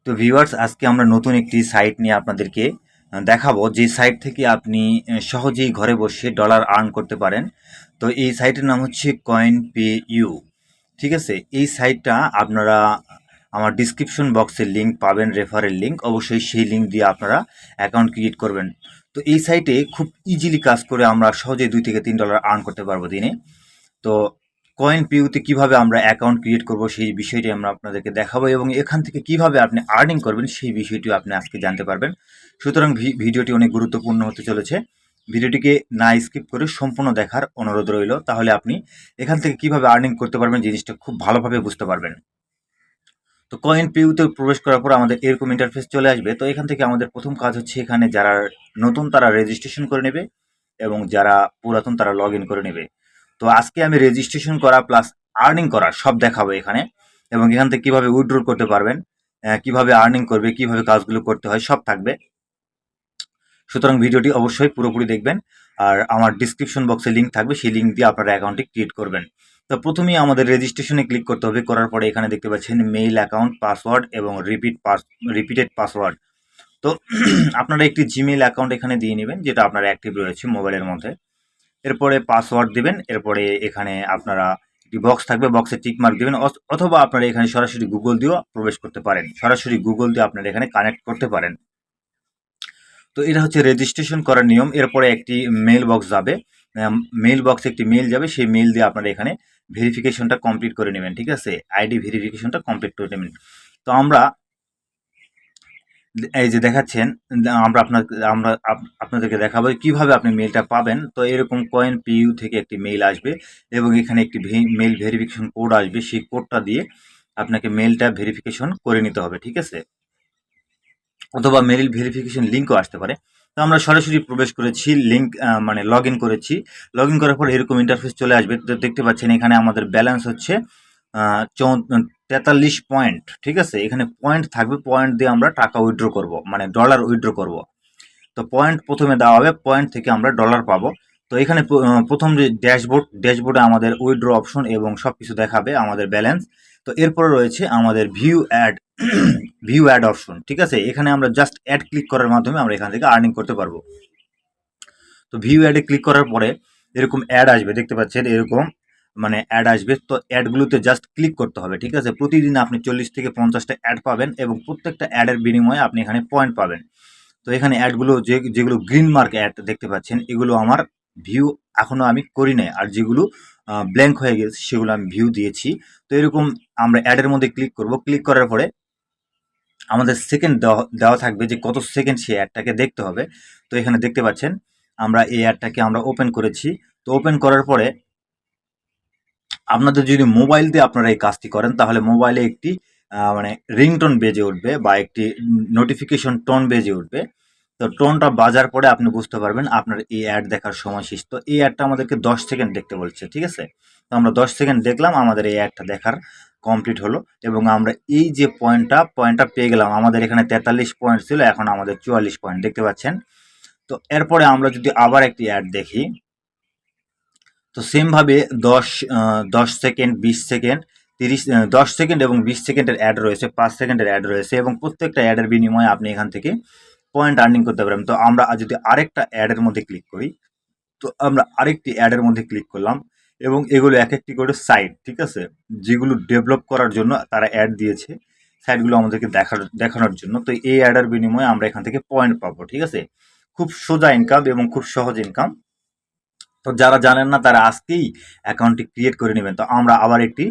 তো ভিউয়ার্স, আজকে আমরা নতুন একটি সাইট নিয়ে আপনাদেরকে দেখাবো, যে সাইট থেকে আপনি সহজেই ঘরে বসে ডলার আর্ন করতে পারেন। তো এই সাইটের নাম হচ্ছে কয়েন পে ইউ। ঠিক আছে, এই সাইটটা আপনারা আমার ডিসক্রিপশন বক্সে লিঙ্ক পাবেন, রেফারেল লিঙ্ক। অবশ্যই সেই লিঙ্ক দিয়ে আপনারা অ্যাকাউন্ট ক্রিয়েট করবেন। তো এই সাইটে খুব ইজিলি কাজ করে আমরা সহজেই $2 থেকে $3 আর্ন করতে পারবো দিনে। তো কয়েন পিউতে কিভাবে আমরা অ্যাকাউন্ট ক্রিয়েট করব সেই বিষয়টি আমরা আপনাদেরকে দেখাবো, এবং এখান থেকে কিভাবে আপনি আর্নিং করবেন সেই বিষয়টিও আপনি আজকে জানতে পারবেন। সুতরাং ভিডিওটি অনেক গুরুত্বপূর্ণ হতে চলেছে। ভিডিওটিকে না স্কিপ করে সম্পূর্ণ দেখার অনুরোধ রইল, তাহলে আপনি এখান থেকে কিভাবে আর্নিং করতে পারবেন জিনিসটা খুব ভালোভাবে বুঝতে পারবেন। তো কয়েন পিউতে প্রবেশ করার পর আমাদের এরকম ইন্টারফেস চলে আসবে। তো এখান থেকে আমাদের প্রথম কাজ হচ্ছে, এখানে যারা নতুন তারা রেজিস্ট্রেশন করে নেবে, এবং যারা পুরাতন তারা লগ ইন করে নেবে। তো আজকে আমি রেজিস্ট্রেশন করা প্লাস আর্নিং করা সব দেখাবো এখানে, এবং এখান থেকে কিভাবে উইথড্র করতে পারবেন, কিভাবে আর্নিং করবে, কিভাবে কাজগুলো করতে হয় সব থাকবে। সুতরাং ভিডিওটি অবশ্যই পুরোপুরি দেখবেন। আর আমার ডিসক্রিপশন বক্সে লিঙ্ক থাকবে, সেই লিঙ্ক দিয়ে আপনারা অ্যাকাউন্টটি ক্রিয়েট করবেন। তো প্রথমেই আমাদের রেজিস্ট্রেশনে ক্লিক করতে হবে। করার পরে এখানে দেখতে পাচ্ছেন মেইল অ্যাকাউন্ট পাসওয়ার্ড এবং রিপিটেড পাসওয়ার্ড। তো আপনারা একটি জিমেইল অ্যাকাউন্ট এখানে দিয়ে নেবেন, যেটা আপনার অ্যাক্টিভ রয়েছে মোবাইলের মধ্যে। এরপরে পাসওয়ার্ড দিবেন। এরপরে এখানে আপনারা একটি বক্স থাকবে, বক্সে টিক মার্ক দিবেন, অথবা আপনারা এখানে সরাসরি গুগল দিয়েও প্রবেশ করতে পারেন। সরাসরি গুগল দিয়ে আপনারা এখানে কানেক্ট করতে পারেন। তো এটা হচ্ছে রেজিস্ট্রেশন করার নিয়ম। এরপরে একটি মেইল বক্স যাবে, মেইল বক্সে একটি মেইল যাবে, সেই মেইল দিয়ে আপনারা এখানে ভেরিফিকেশনটা কমপ্লিট করে নেবেন। ঠিক আছে, আইডি ভেরিফিকেশনটা কমপ্লিট করে নেবেন। তো আমরা এই যে দেখাচ্ছেন, আমরা আপনাদেরকে দেখাবো কিভাবে আপনি মেইলটা পাবেন। তো এরকম কয়েন পিইউ থেকে একটি মেইল আসবে, এবং এখানে একটি মেইল ভেরিফিকেশন কোড আসবে। সেই কোডটা দিয়ে আপনাকে মেইলটা ভেরিফিকেশন করে নিতে হবে। ঠিক আছে, অথবা মেইল ভেরিফিকেশন লিঙ্কও আসতে পারে। তো আমরা সরাসরি প্রবেশ করেছি, লিঙ্ক মানে লগ ইন করেছি। লগ ইন করার পর এরকম ইন্টারফেস চলে আসবে। তো দেখতে পাচ্ছেন এখানে আমাদের ব্যালেন্স হচ্ছে 43 পয়েন্ট। ঠিক আছে, এখানে পয়েন্ট থাকবে, পয়েন্ট দিয়ে আমরা টাকা উইথড্র করব, মানে ডলার উইথড্র করব। তো পয়েন্ট প্রথমে দেওয়া হবে, পয়েন্ট থেকে আমরা ডলার পাবো। তো এখানে প্রথম যে ড্যাশবোর্ডে আমাদের উইথড্র অপশন এবং সব কিছু দেখাবে, আমাদের ব্যালেন্স। তো এরপরে রয়েছে আমাদের ভিউ অ্যাড অপশন। ঠিক আছে, এখানে আমরা জাস্ট অ্যাড ক্লিক করার মাধ্যমে আমরা এখান থেকে আর্নিং করতে পারবো। তো ভিউ অ্যাডে ক্লিক করার পরে এরকম অ্যাড আসবে, দেখতে পাচ্ছেন এরকম মানে অ্যাড আসবে। তো অ্যাডগুলোতে জাস্ট ক্লিক করতে হবে। ঠিক আছে, প্রতিদিন আপনি 40 থেকে 50টা অ্যাড পাবেন, এবং প্রত্যেকটা অ্যাডের বিনিময়ে আপনি এখানে পয়েন্ট পাবেন। তো এখানে অ্যাডগুলো যেগুলো গ্রিন মার্ক অ্যাড দেখতে পাচ্ছেন, এগুলো আমার ভিউ এখনও আমি করি নাই, আর যেগুলো ব্ল্যাঙ্ক হয়ে গেছে সেগুলো আমি ভিউ দিয়েছি। তো এরকম আমরা অ্যাডের মধ্যে ক্লিক করব। ক্লিক করার পরে আমাদের সেকেন্ড দেওয়া থাকবে যে কত সেকেন্ড সেই অ্যাডটাকে দেখতে হবে। তো এখানে দেখতে পাচ্ছেন আমরা এই অ্যাডটাকে আমরা ওপেন করেছি। তো ওপেন করার পরে আপনাদের যদি মোবাইল দিয়ে আপনারা এই কাজটি করেন, তাহলে মোবাইলে একটি মানে রিংটোন বেজে উঠবে, বা একটি নোটিফিকেশন টোন বেজে উঠবে। তো টোনটা বাজার পরে আপনি বুঝতে পারবেন আপনার এই অ্যাড দেখার সময় শেষ। তো এই অ্যাডটা আমাদেরকে 10 সেকেন্ড দেখতে বলছে। ঠিক আছে, তো আমরা 10 সেকেন্ড দেখলাম, আমাদের এই অ্যাডটা দেখার কমপ্লিট হলো, এবং আমরা এই যে পয়েন্টটা পেয়ে গেলাম। আমাদের এখানে 43 পয়েন্ট ছিল, এখন আমাদের 44 পয়েন্ট দেখতে পাচ্ছেন। তো এরপরে আমরা যদি আবার একটি অ্যাড দেখি, তো সেমভাবে 10 সেকেন্ড, 20 সেকেন্ড, 10 সেকেন্ড এবং 20 সেকেন্ডের অ্যাড রয়েছে, 5 সেকেন্ডের অ্যাড রয়েছে, এবং প্রত্যেকটা অ্যাডের বিনিময়ে আপনি এখান থেকে পয়েন্ট আর্নিং করতে পারবেন। তো আমরা যদি আরেকটা অ্যাডের মধ্যে ক্লিক করি, তো আমরা আরেকটি অ্যাডের মধ্যে ক্লিক করলাম, এবং এগুলো এক একটি করে সাইট। ঠিক আছে, যেগুলো ডেভেলপ করার জন্য তারা অ্যাড দিয়েছে, সাইটগুলো আমাদেরকে দেখানোর জন্য। তো এই অ্যাডের বিনিময়ে আমরা এখান থেকে পয়েন্ট পাবো। ঠিক আছে, খুব সোজা ইনকাম এবং খুব সহজ ইনকাম। তো যারা জানেন না তারা আজকেই অ্যাকাউন্টটি ক্রিয়েট করে নেবেন। তো আমরা আবার একটি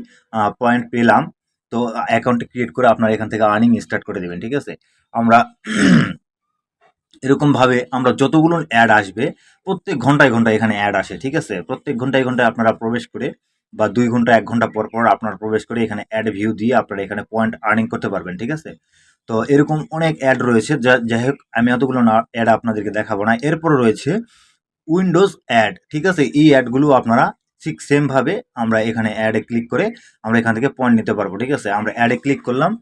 পয়েন্ট পেলাম। তো অ্যাকাউন্টটি ক্রিয়েট করে আপনারা এখান থেকে আর্নিং স্টার্ট করে দেবেন। ঠিক আছে, আমরা এরকমভাবে আমরা যতগুলো অ্যাড আসবে, প্রত্যেক ঘন্টায় ঘন্টায় এখানে অ্যাড আসে। ঠিক আছে, প্রত্যেক ঘন্টায় ঘন্টায় আপনারা প্রবেশ করে, বা 2 ঘন্টা 1 ঘন্টা পর পর আপনারা প্রবেশ করে এখানে অ্যাড ভিউ দিয়ে আপনারা এখানে পয়েন্ট আর্নিং করতে পারবেন। ঠিক আছে, তো এরকম অনেক অ্যাড রয়েছে, যাই হোক আমি এতগুলো অ্যাড আপনাদেরকে দেখাবো না। এরপর রয়েছে উইন্ডোজ অ্যাড। ঠিক আছে, এই অ্যাডগুলো আপনারা ঠিক সেমভাবে আমরা এখানে অ্যাডে ক্লিক করে আমরা এখান থেকে পয়েন্ট নিতে পারবো। ঠিক আছে, আমরা অ্যাডে ক্লিক করলাম,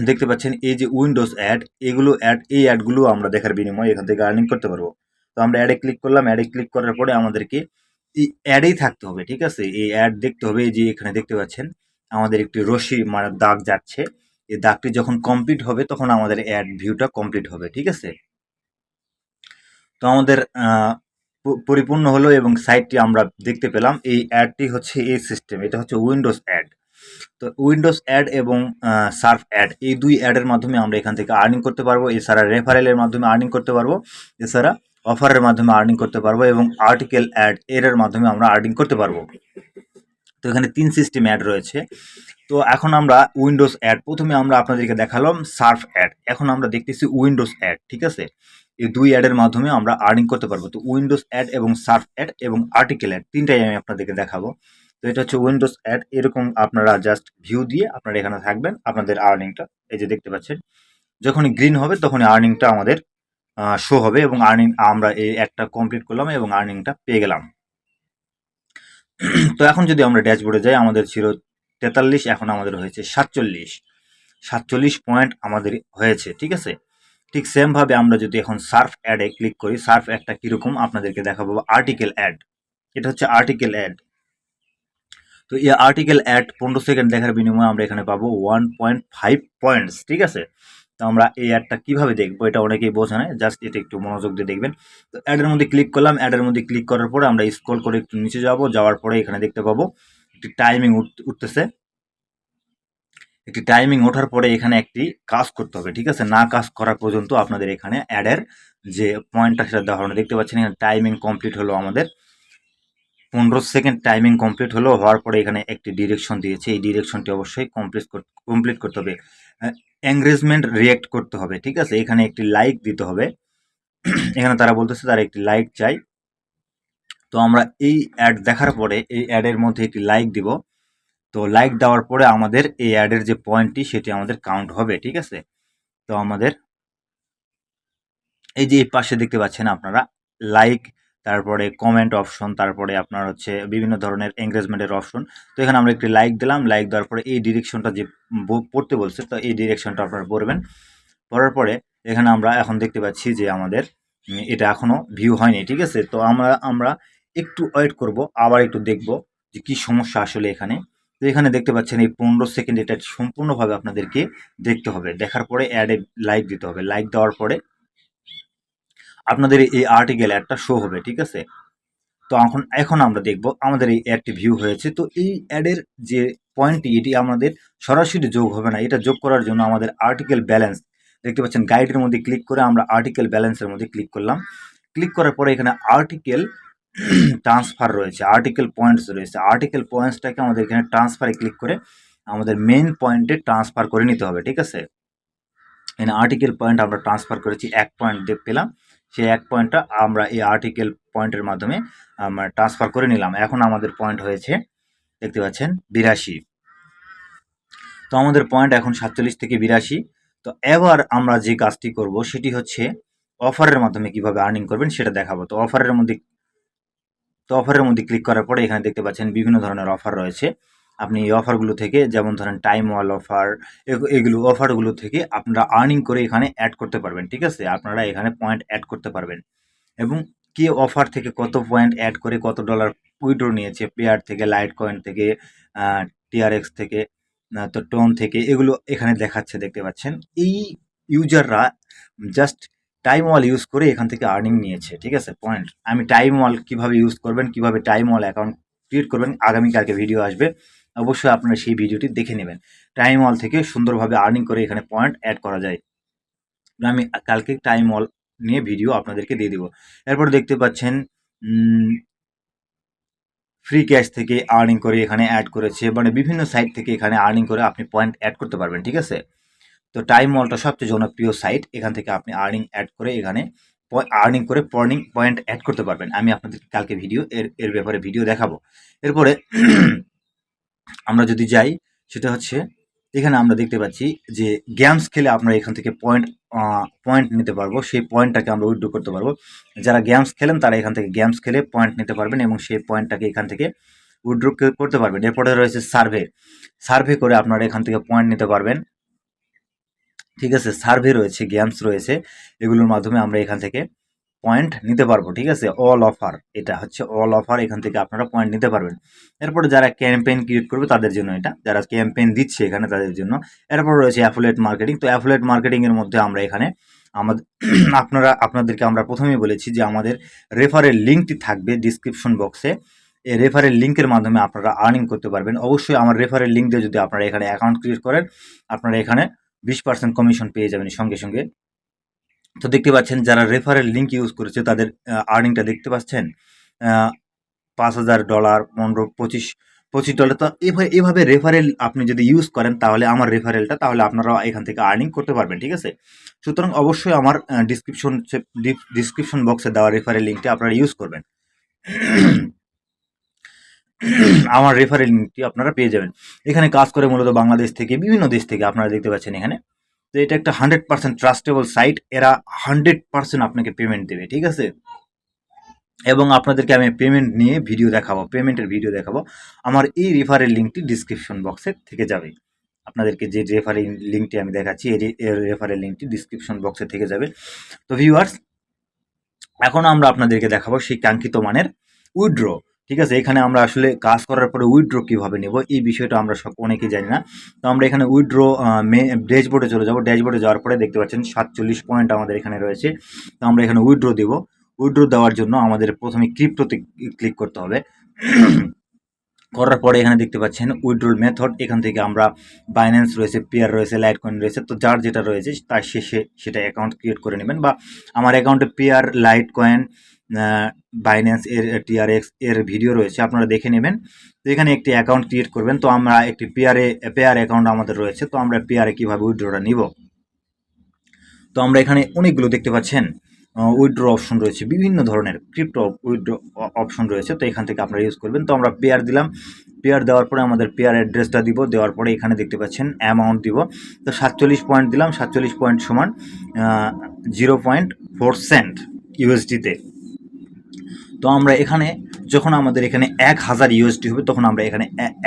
দেখতে পাচ্ছেন এই যে উইন্ডোজ অ্যাড, এই অ্যাডগুলো আমরা দেখার বিনিময়ে এখান থেকে আর্নিং করতে পারবো। তো আমরা অ্যাডে ক্লিক করলাম, অ্যাডে ক্লিক করার পরে আমাদেরকে এই অ্যাডেই থাকতে হবে। ঠিক আছে, এই অ্যাড দেখতে হবে। এই যে এখানে দেখতে পাচ্ছেন আমাদের একটি রশ্মি মানে দাগ যাচ্ছে, এই দাগটি যখন কমপ্লিট হবে তখন আমাদের অ্যাড ভিউটা কমপ্লিট হবে, ঠিক আছে। তো আমাদের পরিপূর্ণ হলো এবং সাইটটি আমরা দেখতে পেলাম। এই অ্যাডটি হচ্ছে এই সিস্টেম, এটা হচ্ছে উইন্ডোজ অ্যাড। তো উইন্ডোজ অ্যাড এবং সার্ফ অ্যাড, এই দুই অ্যাডের মাধ্যমে আমরা এখান থেকে আর্নিং করতে পারবো। এছাড়া রেফারেলের মাধ্যমে আর্নিং করতে পারবো, এছাড়া অফারের মাধ্যমে আর্নিং করতে পারবো এবং আর্টিকেল অ্যাড এর মাধ্যমে আমরা আর্নিং করতে পারবো। তো এখানে 3 সিস্টেম অ্যাড রয়েছে। তো এখন আমরা উইন্ডোজ অ্যাড, প্রথমে আমরা আপনাদেরকে দেখালাম সার্ফ অ্যাড, এখন আমরা দেখতেছি উইন্ডোজ অ্যাড, ঠিক আছে। এই দুই অ্যাডের মাধ্যমে আমরা আর্নিং করতে পারবো। তো উইন্ডোজ অ্যাড এবং সার্ফ অ্যাড এবং আর্টিকেল অ্যাড, তিনটাই আমি আপনাদেরকে দেখাবো। তো এটা হচ্ছে উইন্ডোজ অ্যাড, এরকম আপনারা জাস্ট ভিউ দিয়ে আপনারা এখানে থাকবেন, আপনাদের আর্নিংটা এই যে দেখতে পাচ্ছেন, যখনই গ্রিন হবে তখনই আর্নিংটা আমাদের শো হবে এবং আর্নিং আমরা এই অ্যাডটা কমপ্লিট করলাম এবং আর্নিংটা পেয়ে গেলাম। তো এখন যদি আমরা ড্যাশবোর্ডে যাই, আমাদের ছিল 43, এখন আমাদের হয়েছে 47 পয়েন্ট আমাদের হয়েছে, ঠিক আছে। ঠিক সেমভাবে আমরা যদি এখন সার্ফ অ্যাডে ক্লিক করি, সার্ফ অ্যাডটা কীরকম আপনাদেরকে দেখাবো। আর্টিকেল অ্যাড, এটা হচ্ছে আর্টিকেল অ্যাড। তো এই আর্টিকেল অ্যাড 15 সেকেন্ড দেখার বিনিময়ে আমরা এখানে পাবো 1.5 পয়েন্টস, ঠিক আছে। তো আমরা এই অ্যাডটা কীভাবে দেখবো, এটা অনেকেই বোঝে না, জাস্ট এটা একটু মনোযোগ দিয়ে দেখবেন। তো অ্যাডের মধ্যে ক্লিক করলাম, অ্যাডের মধ্যে ক্লিক করার পরে আমরা স্ক্রল করে একটু নিচে যাওয়ার পরে এখানে দেখতে পাবো একটি টাইমিং উঠতেছে। একটি টাইমিং ওঠার পরে এখানে একটি কাজ করতে হবে, ঠিক আছে। না কাজ করা পর্যন্ত আপনাদের এখানে অ্যাডের যে পয়েন্টটা সেটা দেওয়া হবে। দেখতে পাচ্ছেন এখানে টাইমিং কমপ্লিট হলো, আমাদের 15 সেকেন্ড টাইমিং কমপ্লিট হলো। হওয়ার পরে এখানে একটি ডিরেকশন দিয়েছে, এই ডিরেকশনটি অবশ্যই কমপ্লিট করতে হবে। এঙ্গেজমেন্ট রিয়েক্ট করতে হবে, ঠিক আছে। এখানে একটি লাইক দিতে হবে। এখানে তারা বলতেছে তারা একটি লাইক চাই। তো আমরা এই অ্যাড দেখার পরে এই অ্যাডের মধ্যে একটি লাইক দিব। তো লাইক দেওয়ার পরে আমাদের এই অ্যাডের যে পয়েন্টটি সেটি আমাদের কাউন্ট হবে, ঠিক আছে। তো আমাদের এই যে এই পাশে দেখতে পাচ্ছেন আপনারা লাইক, তারপরে কমেন্ট অপশন, তারপরে আপনার হচ্ছে বিভিন্ন ধরনের এঙ্গেজমেন্টের অপশন। তো এখানে আমরা একটি লাইক দিলাম, লাইক দেওয়ার পরে এই ডিরেকশনটা যে পড়তে বলছে, তো এই ডিরেকশনটা আপনারা পড়বেন। পড়ার পরে এখানে আমরা এখন দেখতে পাচ্ছি যে আমাদের এটা এখনও ভিউ হয়নি, ঠিক আছে। তো আমরা একটু ওয়েট করব, আবার একটু দেখব যে কী সমস্যা আসলে এখানে। তো এখানে দেখতে পাচ্ছেন এই 15 সেকেন্ড, এটা সম্পূর্ণভাবে আপনাদেরকে দেখতে হবে। দেখার পরে অ্যাডে লাইক দিতে হবে, লাইক দেওয়ার পরে আপনাদের এই আর্টিকেল অ্যাডটা শো হবে, ঠিক আছে। তো এখন আমরা দেখব আমাদের এই অ্যাডটি ভিউ হয়েছে। তো এই অ্যাডের যে পয়েন্টটি এটি আমাদের সরাসরি যোগ হবে না, এটা যোগ করার জন্য আমাদের আর্টিকেল ব্যালেন্স দেখতে পাচ্ছেন, গাইডের মধ্যে ক্লিক করে আমরা আর্টিকেল ব্যালেন্সের মধ্যে ক্লিক করলাম। ক্লিক করার পরে এখানে আর্টিকেল ট্রান্সফার রয়েছে, আর্টিকেল পয়েন্টস রয়েছে। আর্টিকেল পয়েন্টসটাকে আমাদের এখানে ট্রান্সফারে ক্লিক করে আমাদের মেইন পয়েন্টে ট্রান্সফার করে নিতে হবে, ঠিক আছে। এখানে আর্টিকেল পয়েন্ট আমরা ট্রান্সফার করেছি, 1 পয়েন্ট পেলাম। সেই 1 পয়েন্টটা আমরা এই আর্টিকেল পয়েন্টের মাধ্যমে আমরা ট্রান্সফার করে নিলাম। এখন আমাদের পয়েন্ট হয়েছে দেখতে পাচ্ছেন 82। তো আমাদের পয়েন্ট এখন 47 থেকে 82। তো এবার আমরা যে কাজটি করব সেটি হচ্ছে অফারের মাধ্যমে কিভাবে আর্নিং করবেন সেটা দেখাবো। তো অফারের মধ্যে ক্লিক করার পরে এখানে দেখতে পাচ্ছেন বিভিন্ন ধরনের অফার রয়েছে। আপনি এই অফারগুলো থেকে, যেমন ধরেন টাইম ওয়াল অফার, এগুলো অফারগুলো থেকে আপনারা আর্নিং করে এখানে অ্যাড করতে পারবেন, ঠিক আছে। আপনারা এখানে পয়েন্ট অ্যাড করতে পারবেন এবং কে অফার থেকে কত পয়েন্ট অ্যাড করে কত ডলার উইথড্র নিয়েছে, পেয়ার থেকে, লাইট কয়েন থেকে, টিআরএক্স থেকে, তো টোন থেকে, এগুলো এখানে দেখাচ্ছে, দেখতে পাচ্ছেন। এই ইউজাররা জাস্ট টাইম ওয়াল ইউজ করে এখান থেকে আর্নিং নিয়েছে, ঠিক আছে। পয়েন্ট আমি টাইম ওয়াল কীভাবে ইউজ করবেন, কীভাবে টাইম ওয়াল অ্যাকাউন্ট ক্রিয়েট করবেন, আগামীকালকে ভিডিও আসবে, অবশ্যই আপনারা সেই ভিডিওটি দেখে নেবেন। টাইম ওয়াল থেকে সুন্দরভাবে আর্নিং করে এখানে পয়েন্ট অ্যাড করা যায়। আমি কালকে টাইম ওয়াল নিয়ে ভিডিও আপনাদেরকে দিয়ে দিব। এরপর দেখতে পাচ্ছেন ফ্রি ক্যাশ থেকে আর্নিং করে এখানে অ্যাড করেছে, মানে বিভিন্ন সাইট থেকে এখানে আর্নিং করে আপনি পয়েন্ট অ্যাড করতে পারবেন, ঠিক আছে। তো টাইম ওয়ালটা সবচেয়ে জনপ্রিয় সাইট, এখান থেকে আপনি আর্নিং অ্যাড করে এখানে আর্নিং করে পয়েন্ট অ্যাড করতে পারবেন। আমি আপনাদেরকে কালকে এর ব্যাপারে ভিডিও দেখাবো। এরপরে আমরা যদি যাই, সেটা হচ্ছে এখানে আমরা দেখতে পাচ্ছি যে গেমস খেলে আপনারা এখান থেকে পয়েন্ট নিতে পারবো, সেই পয়েন্টটাকে আমরা উইথড্র করতে পারবো। যারা গেমস খেলেন তারা এখান থেকে গেমস খেলে পয়েন্ট নিতে পারবেন এবং সেই পয়েন্টটাকে এখান থেকে উইথড্র করতে পারবেন। এরপরে রয়েছে সার্ভে করে আপনারা এখান থেকে পয়েন্ট নিতে পারবেন, ঠিক আছে। সার্ভে রয়েছে, গেমস রয়েছে, এগুলোর মাধ্যমে আমরা এখান থেকে পয়েন্ট নিতে পারবো, ঠিক আছে। অল অফার, এটা হচ্ছে অল অফার, এখান থেকে আপনারা পয়েন্ট নিতে পারবেন। এরপরে যারা ক্যাম্পেইন ক্রিয়েট করবে তাদের জন্য এটা, যারা ক্যাম্পেইন দিচ্ছে এখানে তাদের জন্য। এরপর রয়েছে অ্যাফিলিয়েট মার্কেটিং। তো অ্যাফিলিয়েট মার্কেটিং এর মধ্যে আমরা এখানে আমাদের আপনাদেরকে আমরা প্রথমেই বলেছি যে আমাদের রেফারেল লিঙ্কটি থাকবে ডিসক্রিপশন বক্সে। এই রেফারেল লিঙ্কের মাধ্যমে আপনারা আর্নিং করতে পারবেন। অবশ্যই আমার রেফারেল লিঙ্ক দিয়ে যদি আপনারা এখানে অ্যাকাউন্ট ক্রিয়েট করেন, আপনারা এখানে 20% কমিশন পেয়ে যাবেন সঙ্গে সঙ্গে। তো দেখতে পাচ্ছেন যারা রেফারেল লিঙ্ক ইউজ করেছে তাদের আর্নিংটা দেখতে পাচ্ছেন, $5,000, 15, 25 ডলার। তো এভাবে রেফারেল আপনি যদি ইউজ করেন তাহলে আমার রেফারেলটা, তাহলে আপনারা এখান থেকে আর্নিং করতে পারবেন, ঠিক আছে। সুতরাং অবশ্যই আমার ডিসক্রিপশন বক্সে দেওয়া রেফারেল লিঙ্কটি আপনারা ইউজ করবেন। আমার রেফারেল লিঙ্কটি আপনারা পেয়ে যাবেন। এখানে কাজ করে মূলত বাংলাদেশ থেকে, বিভিন্ন দেশ থেকে আপনারা দেখতে পাচ্ছেন এখানে। তো এটা একটা 100% ট্রাস্টেবল সাইট, এরা 100% আপনাকে পেমেন্ট দেবে, ঠিক আছে। এবং আপনাদেরকে আমি পেমেন্ট নিয়ে ভিডিও দেখাবো, পেমেন্টের ভিডিও দেখাবো। আমার এই রেফারেল লিঙ্কটি ডিসক্রিপশন বক্সে থেকে যাবে। আপনাদেরকে যে রেফারেল লিঙ্কটি আমি দেখাচ্ছি, এই রেফারেল লিঙ্কটি ডিসক্রিপশন বক্সে থেকে যাবে। তো ভিউয়ার্স, এখন আমরা আপনাদেরকে দেখাবো সেই কাঙ্ক্ষিত মানের উইথড্র, ঠিক আছে। এখানে আমরা আসলে কাজ করার পরে উইথড্র কীভাবে নেব এই বিষয়টা আমরা অনেকেই জানি না। তো আমরা এখানে উইথড্র ড্যাশবোর্ডে চলে যাব। ড্যাশবোর্ডে যাওয়ার পরে দেখতে পাচ্ছেন 47 পয়েন্ট আমাদের এখানে রয়েছে। তো আমরা এখানে উইথড্র দেব। উইথড্র দেওয়ার জন্য আমাদের প্রথমে ক্রিপ্টোতে ক্লিক করতে হবে। করার পরে এখানে দেখতে পাচ্ছেন উইথড্রল মেথড, এখান থেকে আমরা বাইন্যান্স রয়েছে, পেয়ার রয়েছে, লাইট কয়েন রয়েছে। তো যার যেটা রয়েছে তার শেষে সেটা অ্যাকাউন্ট ক্রিয়েট করে নেবেন। বা আমার অ্যাকাউন্টে পেয়ার, লাইট কয়েন, বাইন্যান্স এর, টিআরএক্স এর ভিডিও রয়েছে, আপনারা দেখে নেবেন। তো এখানে একটি অ্যাকাউন্ট ক্রিয়েট করবেন। তো আমরা একটি পেয়ার অ্যাকাউন্ট আমাদের রয়েছে। তো আমরা পেয়ারে কীভাবে উইথড্রটা নিব, তো আমরা এখানে অনেকগুলো দেখতে পাচ্ছেন উইথড্র অপশন রয়েছে, বিভিন্ন ধরনের ক্রিপ্টো উইথড্র অপশন রয়েছে। তো এখান থেকে আপনারা ইউজ করবেন। তো আমরা পেয়ার দিলাম, পেয়ার দেওয়ার পরে আমাদের পেয়ার অ্যাড্রেসটা দিব, দেওয়ার পরে এখানে দেখতে পাচ্ছেন অ্যামাউন্ট দিব। তো 47 পয়েন্ট দিলাম, 47 পয়েন্ট সমান 0.4 সেন্ট ইউএসডিতে। তো আমরা এখানে যখন আমাদের এখানে 1000 ইউএসডি হবে, তখন আমরা এখানে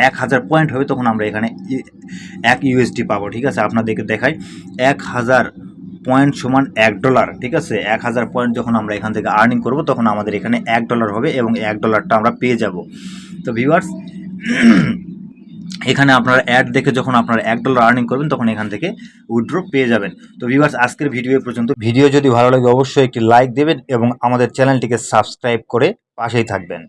1000 পয়েন্ট হবে, তখন আমরা এখানে 1 ইউএসডি পাবো, ঠিক আছে। আপনাদেরকে দেখাই 1000 পয়েন্ট সমান $1, ঠিক আছে। 1000 পয়েন্ট যখন আমরা এখান থেকে আর্নিং করব তখন আমাদের এখানে $1 হবে এবং $1টা আমরা পেয়ে যাব। তো ভিউয়ার্স, এখানে আপনারা অ্যাড দেখে যখন আপনারা $1 আর্নিং করবেন তখন এখান থেকে উইথড্র পেয়ে যাবেন। তো ভিউয়ার্স, আজকের ভিডিও পর্যন্ত। ভিডিও যদি ভালো লাগে অবশ্যই একটি লাইক দেবেন এবং আমাদের চ্যানেলটিকে সাবস্ক্রাইব করে পাশেই থাকবেন।